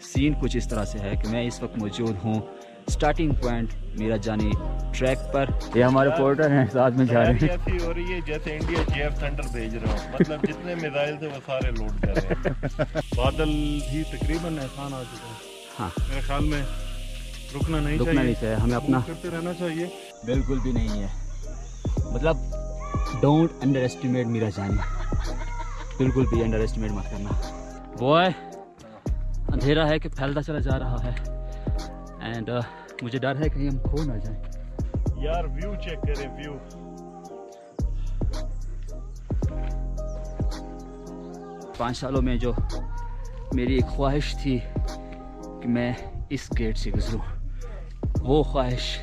Scene कुछ इस तरह से है कि मैं इस वक्त मौजूद हूँ स्टार्टिंग पॉइंट मीरा जानी ट्रैक पर। ये हमारे पोर्टर हैं, साथ में जा रहे हैं। ऐसी हो रही है जैसे इंडिया जेएफ थंडर भेज रहे हो, मतलब जितने मिसाइल थे वो सारे लोड कर रहे हैं। बादल भी तकरीबन एहसान आ चुका है। हाँ, मेरे ख्याल में रुकना नहीं चाहिए, हमें अपना करते रहना चाहिए। बिल्कुल भी नहीं है, मतलब डोंट अंडर एस्टिमेट मीरा जानी, बिल्कुल भी अंडर एस्टिमेट मत करना। वो है अंधेरा है कि फैलता चला जा रहा है एंड मुझे डर है कहीं हम खो ना जाएं। यार व्यू चेक करें, व्यू। 5 सालों में जो मेरी एक ख्वाहिश थी कि मैं इस गेट से गुजरूं, वो ख्वाहिश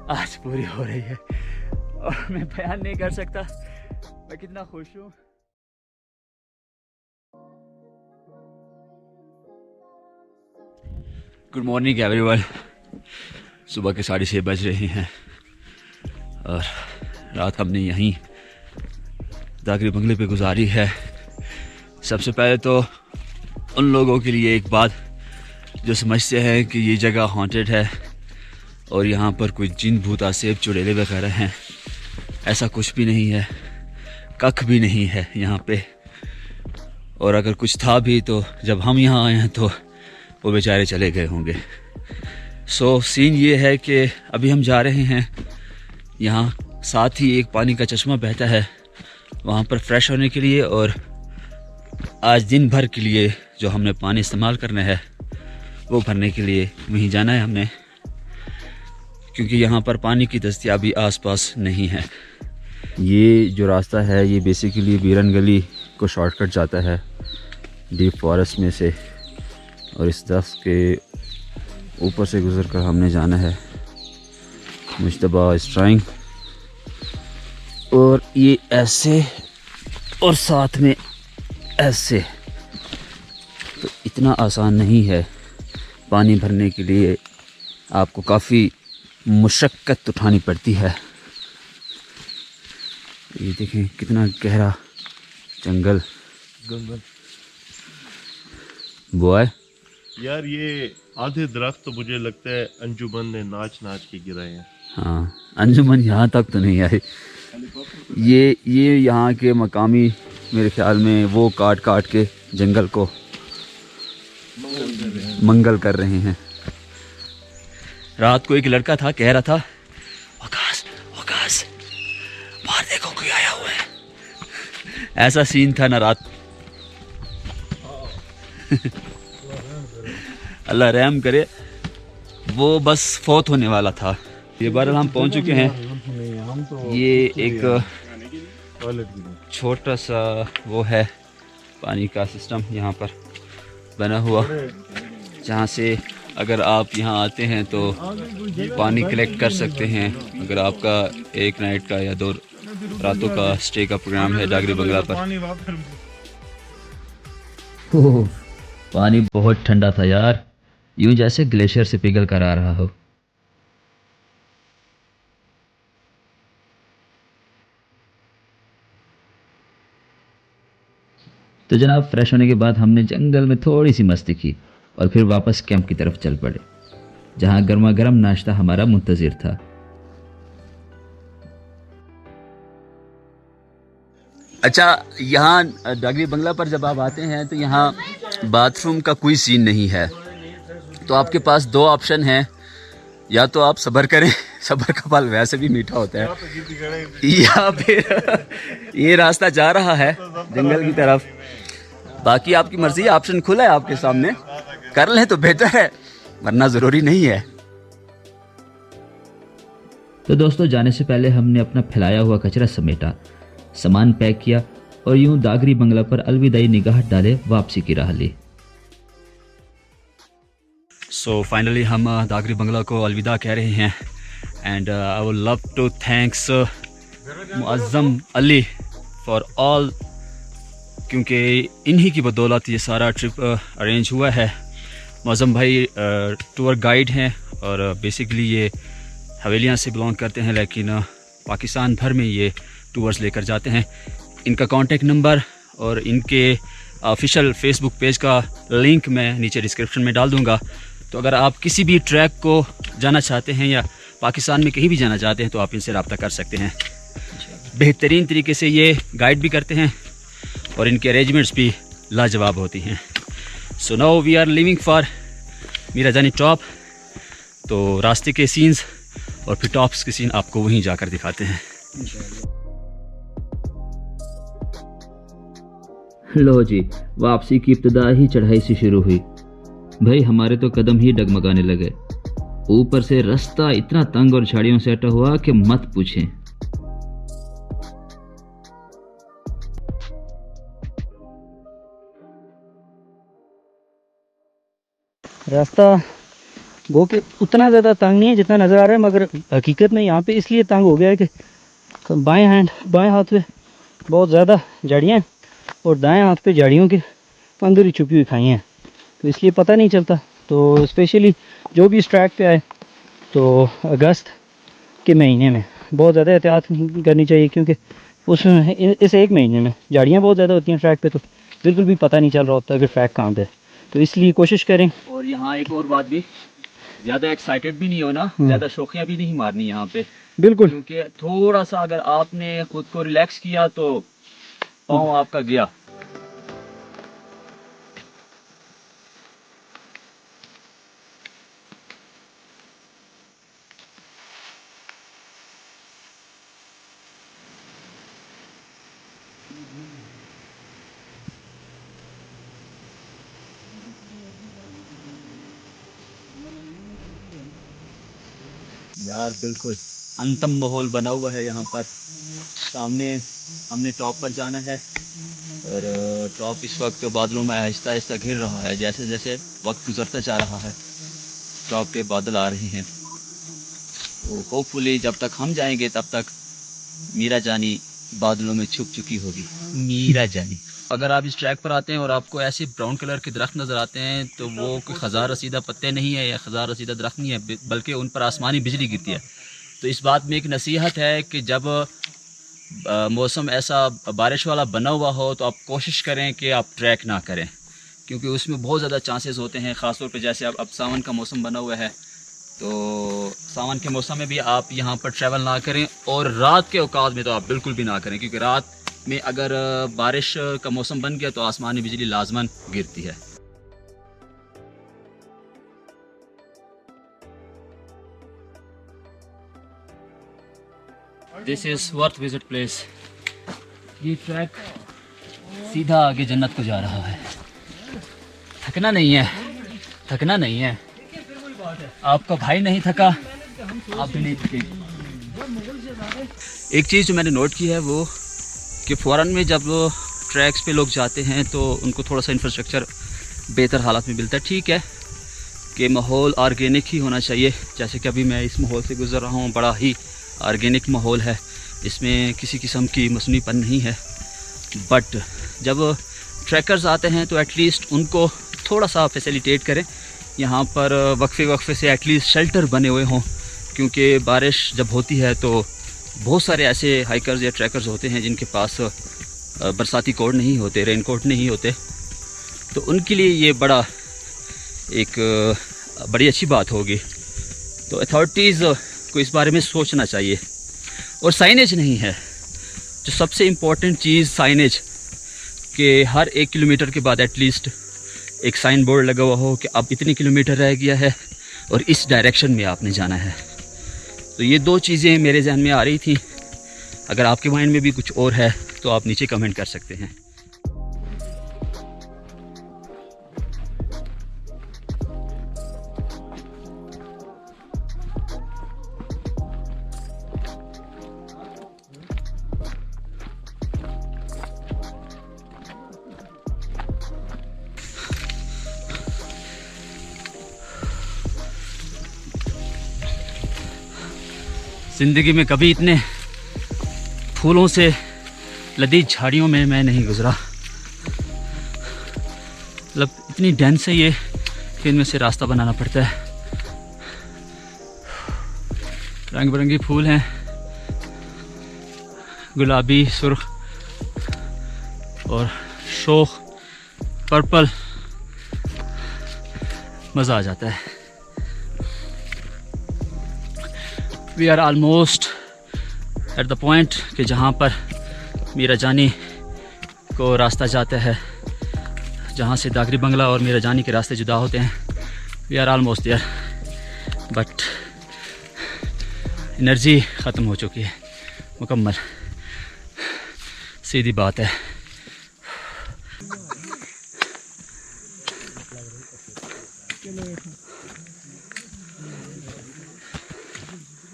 आज पूरी हो रही है और मैं बयान नहीं कर सकता मैं कितना खुश हूँ। Good morning everyone. सुबह के 6:30 बज रहे हैं और रात हमने यहीं दागरी बंगले पे गुजारी है। सबसे पहले तो उन लोगों के लिए एक बात जो समझते हैं कि ये जगह हॉन्टेड है और यहाँ पर कोई जिन भूत आसेब चुड़ैले वगैरह हैं, ऐसा कुछ भी नहीं है, कख भी नहीं है यहाँ पे। और अगर कुछ था भी तो जब हम यहाँ आए हैं तो वो बेचारे चले गए होंगे। सो सीन ये है कि अभी हम जा रहे हैं, यहाँ साथ ही एक पानी का चश्मा बहता है, वहाँ पर फ्रेश होने के लिए और आज दिन भर के लिए जो हमने पानी इस्तेमाल करना है वो भरने के लिए वहीं जाना है हमने, क्योंकि यहाँ पर पानी की दस्तयाबी आसपास नहीं है। ये जो रास्ता है ये बेसिकली बीरन गली को शॉर्टकट जाता है डीप फॉरेस्ट में से, और इस दस्त के ऊपर से गुजर कर हमने जाना है मुश्तबा स्ट्राइंग। और ये ऐसे और साथ में ऐसे, तो इतना आसान नहीं है। पानी भरने के लिए आपको काफ़ी मुशक्क़त उठानी पड़ती है। ये देखें कितना गहरा जंगल। बॉय यार ये आधे दरख्त तो मुझे लगता है अंजुमन ने नाच नाच के गिराए हैं। हाँ, अंजुमन यहाँ तक तो नहीं आई। ये यहाँ के मकामी मेरे ख्याल में वो काट काट के जंगल को मंगल कर रहे हैं। रात को एक लड़का था, कह रहा था वकास वकास बाहर देखो कोई आया हुआ है। ऐसा सीन था ना रात। अल्लाह रहम करे, वो बस फौत होने वाला था। ये बार हम पहुंच चुके हैं। ये एक छोटा सा वो है पानी का सिस्टम यहाँ पर बना हुआ, जहाँ से अगर आप यहाँ आते हैं तो पानी कलेक्ट कर सकते हैं। अगर आपका एक नाइट का या 2 रातों का स्टे का प्रोग्राम है दागरी बंगला पर। पानी बहुत ठंडा था यार, यूं जैसे ग्लेशियर से पिघल कर आ रहा हो। तो जनाब फ्रेश होने के बाद हमने जंगल में थोड़ी सी मस्ती की और फिर वापस कैंप की तरफ चल पड़े, जहां गर्मा गर्म नाश्ता हमारा मुंतजिर था। अच्छा, यहाँ दागरी बंगला पर जब आप आते हैं तो यहाँ बाथरूम का कोई सीन नहीं है, तो आपके पास 2 ऑप्शन हैं। या तो आप सब्र करें, सब्र का फल वैसे भी मीठा होता है, या फिर ये रास्ता जा रहा है जंगल की तरफ। बाकी आपकी मर्जी, ऑप्शन खुला है आपके सामने, कर लें तो बेहतर है, वरना ज़रूरी नहीं है। तो दोस्तों, जाने से पहले हमने अपना फैलाया हुआ कचरा समेटा, सामान पैक किया और यूं दागरी बंगला पर अलविदाई निगाह डाले वापसी की राह ली। सो फाइनली हम दागरी बंगला को अलविदा कह रहे हैं and I would love to thanks Muazzam Ali for all, क्योंकि इन्हीं की बदौलत ये सारा ट्रिप अरेंज हुआ है। मुअज़्ज़म भाई टूर गाइड हैं और बेसिकली ये हवेलियाँ से बिलोंग करते हैं, लेकिन पाकिस्तान भर में ये टूर्स लेकर जाते हैं। इनका कॉन्टेक्ट नंबर और इनके ऑफिशियल फेसबुक पेज का लिंक मैं नीचे डिस्क्रिप्शन में डाल दूँगा। तो अगर आप किसी भी ट्रैक को जाना चाहते हैं या पाकिस्तान में कहीं भी जाना चाहते हैं तो आप इनसे रब्ता कर सकते हैं। बेहतरीन तरीके से ये गाइड भी करते हैं और इनके अरेंजमेंट्स भी लाजवाब होती हैं। So now we are leaving for Miranjani top. तो रास्ते के सीन्स और फिर टॉप्स के सीन आपको वहीं जाकर दिखाते हैं। लो जी, वापसी की इब्तिदा ही चढ़ाई से शुरू हुई। भाई हमारे तो कदम ही डगमगाने लगे। ऊपर से रास्ता इतना तंग और झाड़ियों से अटा हुआ कि मत पूछें। रास्ता वो कि उतना ज़्यादा तंग नहीं है जितना नज़र आ रहा है, मगर हकीकत में यहाँ पे इसलिए तंग हो गया है कि बाएं हाथ पे बहुत ज़्यादा झाड़ियाँ हैं और दाएं हाथ पे झाड़ियों की पंदुरी छुपी हुई खाई हैं, तो इसलिए पता नहीं चलता। तो स्पेशली जो भी इस ट्रैक पे आए तो अगस्त के महीने में बहुत ज़्यादा एहतियात करनी चाहिए, क्योंकि उसमें इस एक महीने में झाड़ियाँ बहुत ज़्यादा होती हैं ट्रैक पे, तो बिल्कुल भी पता नहीं चल रहा होता कि ट्रैक कहाँ पे है। तो इसलिए कोशिश करें। और यहाँ एक और बात भी, ज़्यादा एक्साइटेड भी नहीं होना, ज़्यादा शौकियाँ भी नहीं मारनी यहाँ पे, बिल्कुल, क्योंकि थोड़ा सा अगर आपने खुद को रिलैक्स किया तो पाँव आपका गया। यार बिल्कुल अंतम माहौल बना हुआ है यहाँ पर। सामने हमने टॉप पर जाना है और टॉप इस वक्त बादलों में आहिस्ता आहिस्ता घिर रहा है। जैसे जैसे वक्त गुजरता जा रहा है टॉप पे बादल आ रहे हैं। तो होपफुली जब तक हम जाएंगे तब तक मीरा जानी बादलों में छुप चुकी होगी। मीरा जानी। अगर आप इस ट्रैक पर आते हैं और आपको ऐसे ब्राउन कलर के दरख्त नज़र आते हैं तो वो कोई ख़ज़ार रसीदा पत्ते नहीं है या ख़ज़ार रसीदा दरख्त नहीं है, बल्कि उन पर आसमानी बिजली गिरती है। तो इस बात में एक नसीहत है कि जब मौसम ऐसा बारिश वाला बना हुआ हो तो आप कोशिश करें कि आप ट्रैक ना करें, क्योंकि उसमें बहुत ज़्यादा चांसेस होते हैं। ख़ास तौर पे जैसे अब सावन का मौसम बना हुआ है, तो सावन के मौसम में भी आप यहाँ पर ट्रैवल ना करें और रात के औकात में तो आप बिल्कुल भी ना करें, क्योंकि रात में अगर बारिश का मौसम बन गया तो आसमानी बिजली लाजमन गिरती है। This is worth visit place. ये ट्रैक सीधा आगे जन्नत को जा रहा है। थकना नहीं है, थकना नहीं है। आपका भाई नहीं थका, आप भी नहीं थकेंगे। एक चीज़ जो मैंने नोट की है वो कि फ़ौरन में जब ट्रैक्स पे लोग जाते हैं तो उनको थोड़ा सा इंफ्रास्ट्रक्चर बेहतर हालत में मिलता है। ठीक है कि माहौल ऑर्गेनिक ही होना चाहिए, जैसे कि अभी मैं इस माहौल से गुज़र रहा हूँ, बड़ा ही ऑर्गेनिक माहौल है, इसमें किसी किस्म की मसनूईपन नहीं है। बट जब ट्रैकर्स आते हैं तो एटलीस्ट उनको थोड़ा सा फैसिलिटेट करें। यहाँ पर वक्फे से एटलीस्ट शेल्टर बने हुए हों, क्योंकि बारिश जब होती है तो बहुत सारे ऐसे हाइकर्स या ट्रैकर्स होते हैं जिनके पास बरसाती कोट नहीं होते, रेन कोट नहीं होते। तो उनके लिए ये बड़ी अच्छी बात होगी। तो अथॉरिटीज़ को इस बारे में सोचना चाहिए। और साइनेज नहीं है जो सबसे इम्पोर्टेंट चीज़, साइनेज कि हर 1 किलोमीटर के बाद एटलीस्ट एक साइन बोर्ड लगा हुआ हो कि अब इतने किलोमीटर रह गया है और इस डायरेक्शन में आपने जाना है। तो ये 2 चीज़ें मेरे जहन में आ रही थी। अगर आपके माइंड में भी कुछ और है तो आप नीचे कमेंट कर सकते हैं। ज़िंदगी में कभी इतने फूलों से लदी झाड़ियों में मैं नहीं गुज़रा। मतलब इतनी डेंस है ये कि इनमें से रास्ता बनाना पड़ता है। रंग बिरंगी फूल हैं, गुलाबी, सुर्ख और शोख पर्पल, मज़ा आ जाता है। We are almost at the point कि जहाँ पर मीरा जानी को रास्ता जाता है, जहाँ से दागरी बंगला और मीरा जानी के रास्ते जुदा होते हैं। We are almost there, but energy ख़त्म हो चुकी है मुकम्मल, सीधी बात है।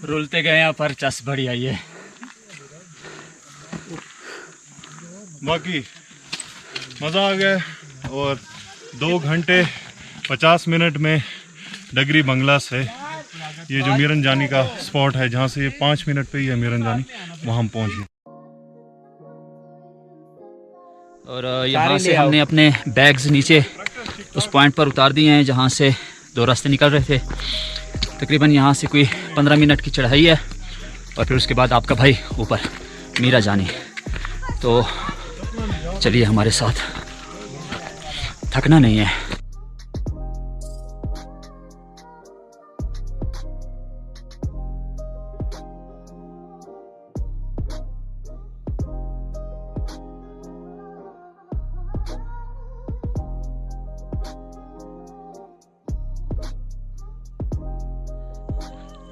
रुलते गए हैं पर चस बड़ी आई है। बाकी मज़ा आ गया और 2 घंटे 50 मिनट में डगरी बंगला से ये जो मीरन जानी का स्पॉट है, जहाँ से ये 5 मिनट पे ही है मीरन जानी, वहाँ हम पहुँच गए। और यहाँ से हमने अपने बैग्स नीचे उस पॉइंट पर उतार दिए हैं जहाँ से 2 रास्ते निकल रहे थे। तकरीबन यहाँ से कोई 15 मिनट की चढ़ाई है और फिर उसके बाद आपका भाई ऊपर मीरा जानी। तो चलिए हमारे साथ, थकना नहीं है।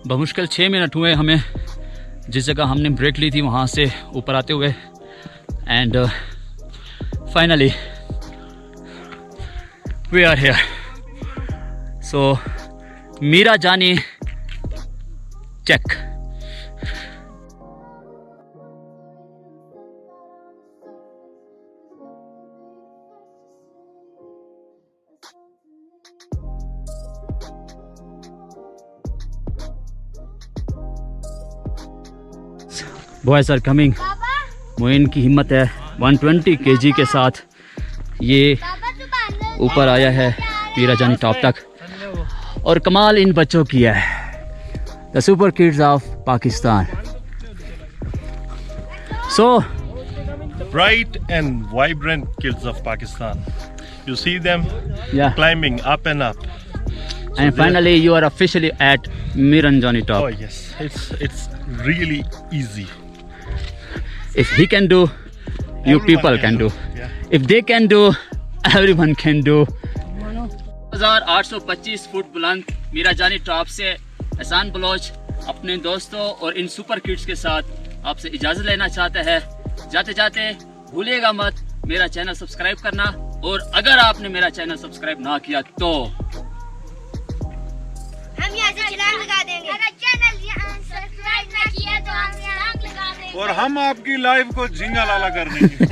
बमुश्किल 6 मिनट हुए हमें जिस जगह हमने ब्रेक ली थी वहाँ से ऊपर आते हुए, and finally we are here. So Miranjani check. Boys are coming. Moin की हिम्मत है, 120 kg के साथ ये ऊपर आया है मीरा जानी टॉप तक। और कमाल इन बच्चों की है, the super kids of Pakistan. So Bright and vibrant kids of Pakistan. You see them yeah, climbing up and up. and finally you are officially at Miran Jani Oh top. yes, it's really easy. If he can do, you Everyone people can do. Yeah. If they can do, everyone can do. 1825 foot बुलंद मीरा जानी top से एहसान Bloch अपने दोस्तों और इन super kids के साथ आपसे इजाज़त लेना चाहता है। जाते जाते भूलिएगा मत मेरा चैनल सब्सक्राइब करना, और अगर आपने मेरा चैनल सब्सक्राइब ना किया तो हम यहाँ से छलांग लगा देंगे। अगर चैनल यहाँ सब्सक्राइब ना किया तो हम छलांग लगा देंगे और हम आपकी लाइव को झिंगा लाला कर देंगे।